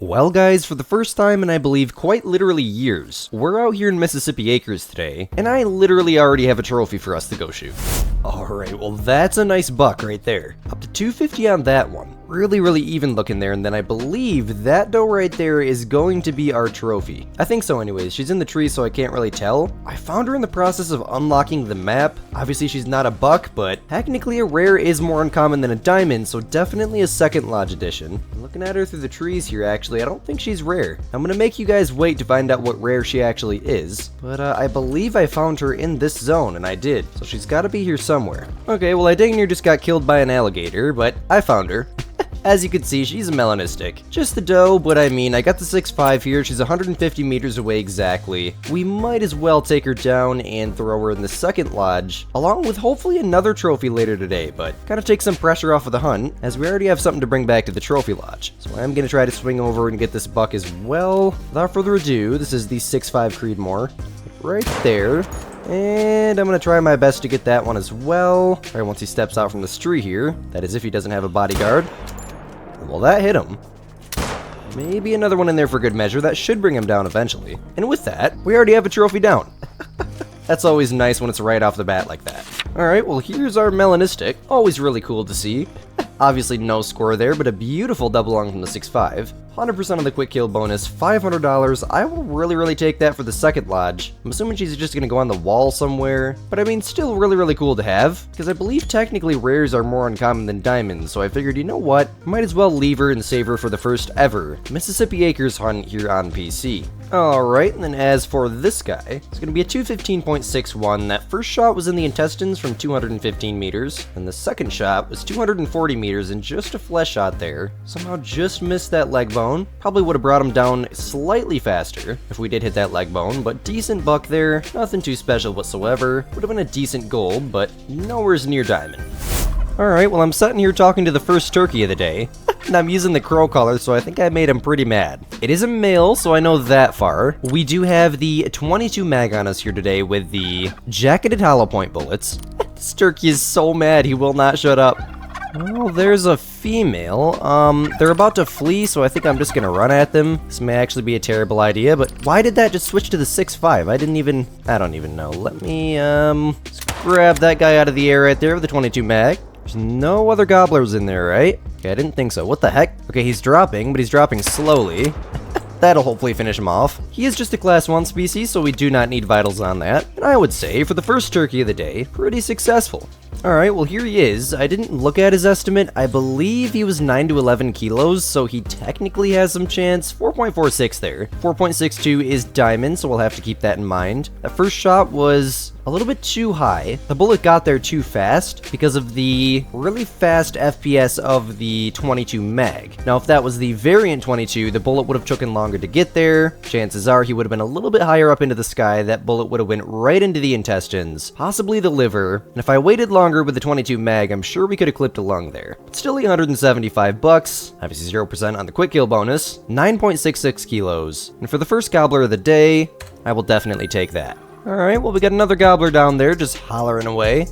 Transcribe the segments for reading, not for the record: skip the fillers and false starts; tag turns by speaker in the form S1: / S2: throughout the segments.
S1: Well guys, for the first time in I believe quite literally years, we're out here in Mississippi Acres today, and I literally already have a trophy for us to go shoot. Alright, well that's a nice buck right there. Up to 250 on that one. Really even looking there, and then I believe that doe right there is going to be our trophy. I think so anyways, she's in the tree so I can't really tell. I found her in the process of unlocking the map. Obviously she's not a buck, but technically a rare is more uncommon than a diamond, so definitely a second lodge edition. Looking at her through the trees here actually, I don't think she's rare. I'm gonna make you guys wait to find out what rare she actually is, but I believe I found her in this zone, and I did, so she's gotta be here somewhere. Okay, well I dang near just got killed by an alligator, but I found her. As you can see, she's a melanistic. Just the doe, but I mean, I got the 6'5" here, she's 150 meters away exactly. We might as well take her down and throw her in the second lodge, along with hopefully another trophy later today, but kind of take some pressure off of the hunt, as we already have something to bring back to the trophy lodge. So I'm gonna try to swing over and get this buck as well. Without further ado, this is the 6'5" Creedmoor, right there. And I'm gonna try my best to get that one as well. Alright, once he steps out from this tree here, that is if he doesn't have a bodyguard. Well, that hit him. Maybe another one in there for good measure. That should bring him down eventually. And with that, we already have a trophy down. That's always nice when it's right off the bat like that. Alright, well here's our melanistic. Always really cool to see. Obviously no score there, but a beautiful double lung from the 6'5". 100% of the quick kill bonus, $500. I will really take that for the second lodge. I'm assuming she's just gonna go on the wall somewhere, but I mean, still really cool to have, because I believe technically rares are more uncommon than diamonds, so I figured, you know what, might as well leave her and save her for the first ever Mississippi Acres hunt here on PC. Alright, and then as for this guy, it's gonna be a 215.61. That first shot was in the intestines from 215 meters, and the second shot was 240 meters and just a flesh shot there. Somehow just missed that leg bone. Probably would have brought him down slightly faster if we did hit that leg bone, but decent buck there, nothing too special whatsoever. Would have been a decent gold, but nowhere near diamond. Alright, well I'm sitting here talking to the first turkey of the day, and I'm using the crow color, so I think I made him pretty mad. It is a male, so I know that far. We do have the 22 mag on us here today with the jacketed hollow point bullets. This turkey is so mad he will not shut up. Well, there's a female. They're about to flee, so I think I'm just gonna run at them. This may actually be a terrible idea, but why did that just switch to the 6'5"? I don't even know. Let me, just grab that guy out of the air right there with the 22 mag. There's no other gobblers in there, right? Okay, I didn't think so. What the heck? Okay, he's dropping, but he's dropping slowly. That'll hopefully finish him off. He is just a class 1 species, so we do not need vitals on that. And I would say, for the first turkey of the day, pretty successful. Alright, well here he is. I didn't look at his estimate. I believe he was 9 to 11 kilos, so he technically has some chance. 4.46 there. 4.62 is diamond, so we'll have to keep that in mind. That first shot was a little bit too high. The bullet got there too fast because of the really fast FPS of the 22 mag. Now, if that was the variant 22, the bullet would have taken longer to get there. Chances are he would have been a little bit higher up into the sky. That bullet would have went right into the intestines, possibly the liver. And if I waited longer with the 22 mag, I'm sure we could have clipped a lung there. But still $175, obviously 0% on the quick kill bonus, 9.66 kilos. And for the first gobbler of the day, I will definitely take that. Alright, well we got another gobbler down there just hollering away.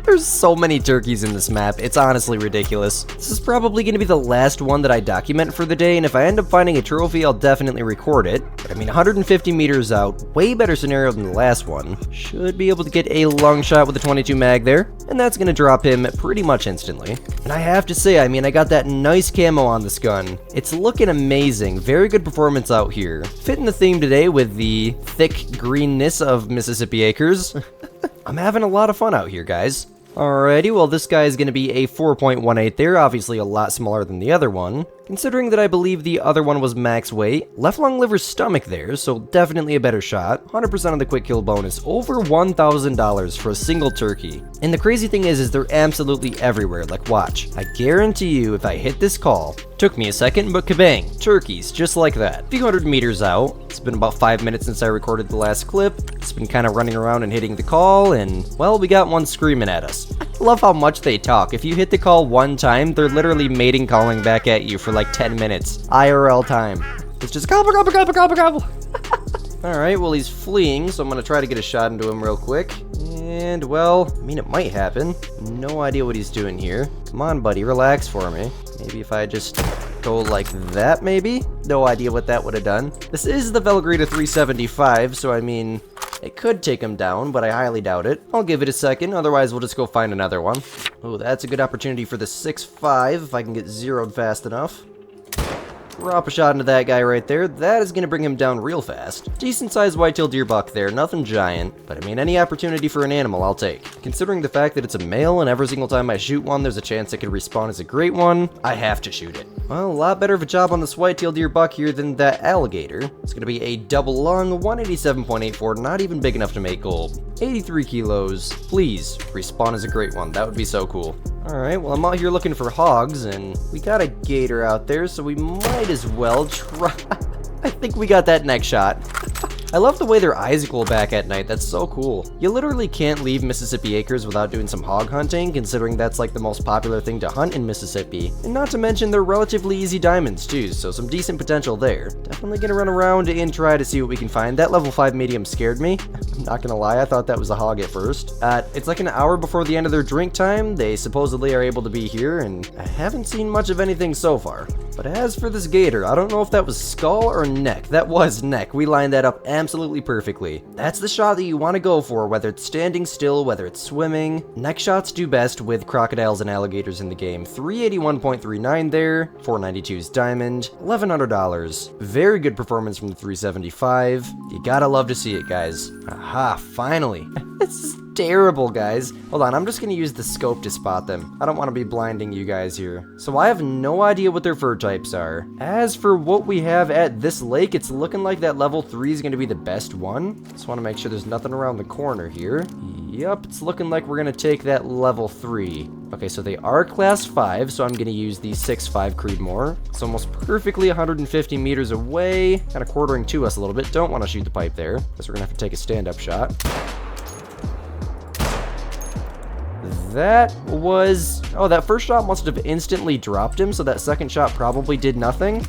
S1: There's so many turkeys in this map, it's honestly ridiculous. This is probably going to be the last one that I document for the day, and if I end up finding a trophy, I'll definitely record it. But I mean, 150 meters out, way better scenario than the last one. Should be able to get a long shot with the 22 mag there, and that's going to drop him pretty much instantly. And I have to say, I mean, I got that nice camo on this gun. It's looking amazing, very good performance out here. Fitting the theme today with the thick greenness of Mississippi Acres. I'm having a lot of fun out here, guys. Alrighty, well this guy is going to be a 4.18 there, obviously a lot smaller than the other one. Considering that I believe the other one was max weight, left lung liver stomach there, so definitely a better shot. 100% of the quick kill bonus, over $1,000 for a single turkey. And the crazy thing is they're absolutely everywhere, like watch. I guarantee you if I hit this call, took me a second, but kabang, turkeys, just like that. A few hundred meters out, it's been about 5 minutes since I recorded the last clip. It's been kind of running around and hitting the call, and well, we got one screaming at us. I love how much they talk. If you hit the call one time, they're literally mating calling back at you for like 10 minutes. IRL time. It's just gobble, gobble, gobble, gobble, gobble. Alright, well he's fleeing, so I'm gonna try to get a shot into him real quick. And, well, I mean it might happen. No idea what he's doing here. Come on, buddy, relax for me. Maybe if I just Go like that, maybe? No idea what that would have done. This is the Velogrita 375, so I mean, it could take him down, but I highly doubt it. I'll give it a second, otherwise we'll just go find another one. Oh, that's a good opportunity for the 6.5 if I can get zeroed fast enough. Drop a shot into that guy right there. That is going to bring him down real fast. Decent sized white-tailed deer buck there, nothing giant, but I mean, any opportunity for an animal I'll take. Considering the fact that it's a male and every single time I shoot one there's a chance it could respawn as a great one, I have to shoot it. Well, a lot better of a job on this white-tailed deer buck here than that alligator. It's going to be a double lung, 187.84, not even big enough to make gold. 83 kilos. Please, respawn as a great one. That would be so cool. Alright, well I'm out here looking for hogs, and we got a gator out there, so we might as well try. I think we got that neck shot. I love the way their eyes glow back at night. That's so cool. You literally can't leave Mississippi Acres without doing some hog hunting, considering that's like the most popular thing to hunt in Mississippi. And not to mention they're relatively easy diamonds too, so some decent potential there. Definitely gonna run around and try to see what we can find. That level 5 medium scared me. I'm not gonna lie, I thought that was a hog at first. It's like an hour before the end of their drink time. They supposedly are able to be here, and I haven't seen much of anything so far. But as for this gator, I don't know if that was skull or neck. That was neck. We lined that up absolutely perfectly. That's the shot that you want to go for, whether it's standing still, whether it's swimming. Neck shots do best with crocodiles and alligators in the game. 381.39 there, 492's diamond, $1,100. Very good performance from the 375. You gotta love to see it, guys. Aha, finally. This is terrible, guys. Hold on, I'm just gonna use the scope to spot them. I don't want to be blinding you guys here. So I have no idea what their fur types are. As for what we have at this lake, it's looking like that level 3 is gonna be the best one. Just want to make sure there's nothing around the corner here. Yep, it's looking like we're gonna take that level 3. Okay, so they are class 5, so I'm gonna use the 6.5 Creedmoor. It's almost perfectly 150 meters away, kind of quartering to us a little bit. Don't want to shoot the pipe there, because we're gonna have to take a stand-up shot. That was... oh, that first shot must have instantly dropped him, so that second shot probably did nothing.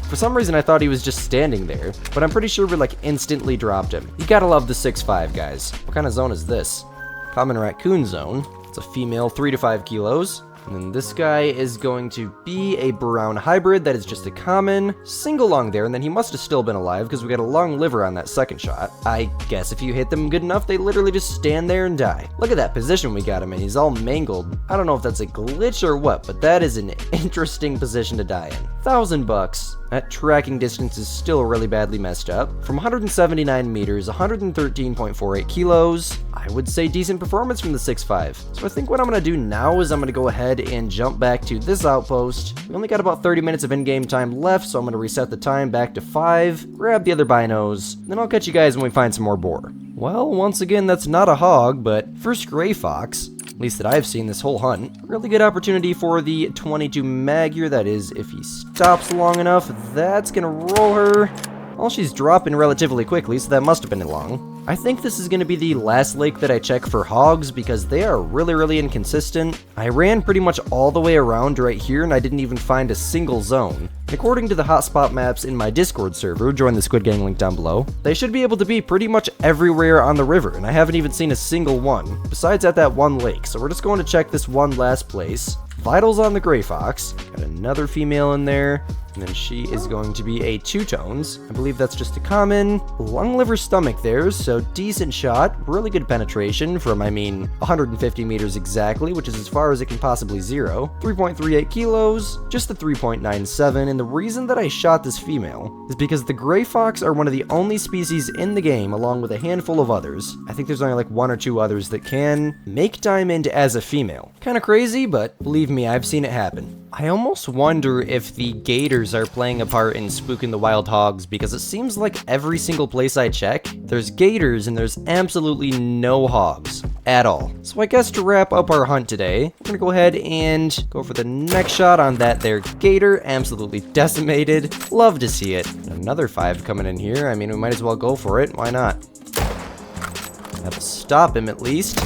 S1: For some reason, I thought he was just standing there, but I'm pretty sure we like instantly dropped him. You gotta love the 6.5, guys. What kind of zone is this? Common raccoon zone. It's a female, 3 to 5 kilos. And then this guy is going to be a brown hybrid. That is just a common single lung there, and then he must have still been alive because we got a long liver on that second shot. I guess if you hit them good enough, they literally just stand there and die. Look at that position we got him in. He's all mangled. I don't know if that's a glitch or what, but that is an interesting position to die in. $1,000. That tracking distance is still really badly messed up. From 179 meters, 113.48 kilos. I would say decent performance from the 6.5. So I think what I'm going to do now is I'm going to go ahead and jump back to this outpost. We only got about 30 minutes of in-game time left, so I'm going to reset the time back to 5, grab the other binos, then I'll catch you guys when we find some more boar. Well, once again, that's not a hog, but first gray fox. At least that I've seen this whole hunt. Really good opportunity for the 22 mag here. That is, if he stops long enough, that's gonna roll her. Well, she's dropping relatively quickly, so that must have been long. I think this is going to be the last lake that I check for hogs because they are really inconsistent. I ran pretty much all the way around right here and I didn't even find a single zone. And according to the hotspot maps in my Discord server, join the Squid Gang link down below, they should be able to be pretty much everywhere on the river, and I haven't even seen a single one, besides at that one lake. So we're just going to check this one last place. Vitals on the gray fox. Got another female in there. And then she is going to be a two-tones. I believe that's just a common. Lung, liver, stomach there, so decent shot. Really good penetration from, 150 meters exactly, which is as far as it can possibly zero. 3.38 kilos, just the 3.97, and the reason that I shot this female is because the gray fox are one of the only species in the game, along with a handful of others. I think there's only like 1 or 2 others that can make diamond as a female. Kind of crazy, but believe me, I've seen it happen. I almost wonder if the gators are playing a part in spooking the wild hogs, because it seems like every single place I check, there's gators and there's absolutely no hogs at all. So I guess to wrap up our hunt today, we're gonna go ahead and go for the next shot on that there gator. Absolutely decimated. Love to see it. Another 5 coming in here. We might as well go for it. Why not? That'll stop him at least.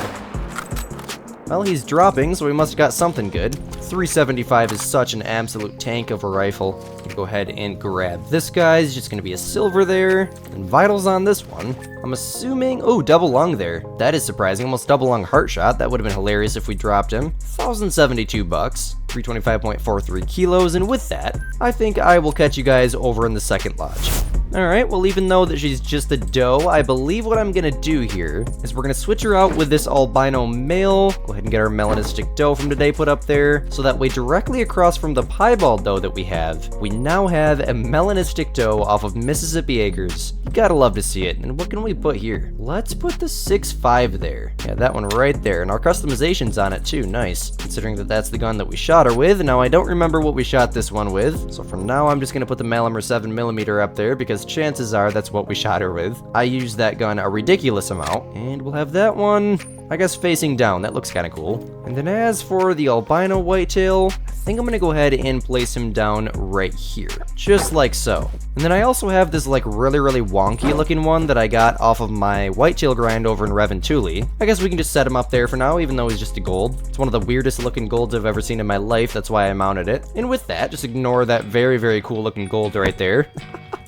S1: Well, he's dropping, so we must have got something good. 375 is such an absolute tank of a rifle. Go ahead and grab this guy. It's just going to be a silver there. And vitals on this one. I'm assuming... oh, double lung there. That is surprising. Almost double lung heart shot. That would have been hilarious if we dropped him. $1,072. 325.43 kilos, and with that, I think I will catch you guys over in the second lodge. Alright, well even though that she's just a doe, I believe what I'm gonna do here is we're gonna switch her out with this albino male. Go ahead and get our melanistic doe from today put up there, so that way directly across from the piebald doe that we now have a melanistic doe off of Mississippi Acres. You gotta love to see it. And what can we put here? Let's put the 6.5 there. Yeah, that one right there. And our customization's on it too, nice. Considering that that's the gun that we shot her with. Now I don't remember what we shot this one with, so for now I'm just gonna put the Malimer 7mm up there because chances are that's what we shot her with. I used that gun a ridiculous amount, and we'll have that one, I guess, facing down. That looks kind of cool. And then as for the albino whitetail, I think I'm gonna go ahead and place him down right here, just like so. And then I also have this like really wonky looking one that I got off of my whitetail grind over in Reventuli. I guess we can just set him up there for now, even though he's just a gold. It's one of the weirdest looking golds I've ever seen in my life, that's why I mounted it. And with that, just ignore that very cool looking gold right there.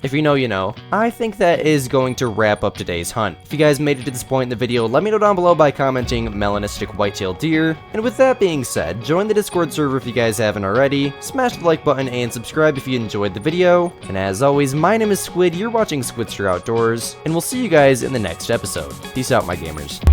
S1: If you know, you know. I think that is going to wrap up today's hunt. If you guys made it to this point in the video, let me know down below by commenting melanistic whitetail deer. And with that being said, join the Discord server if you guys haven't already, smash the like button and subscribe if you enjoyed the video. And as always, my name is Squid, you're watching Squidster Outdoors, and we'll see you guys in the next episode. Peace out, my gamers.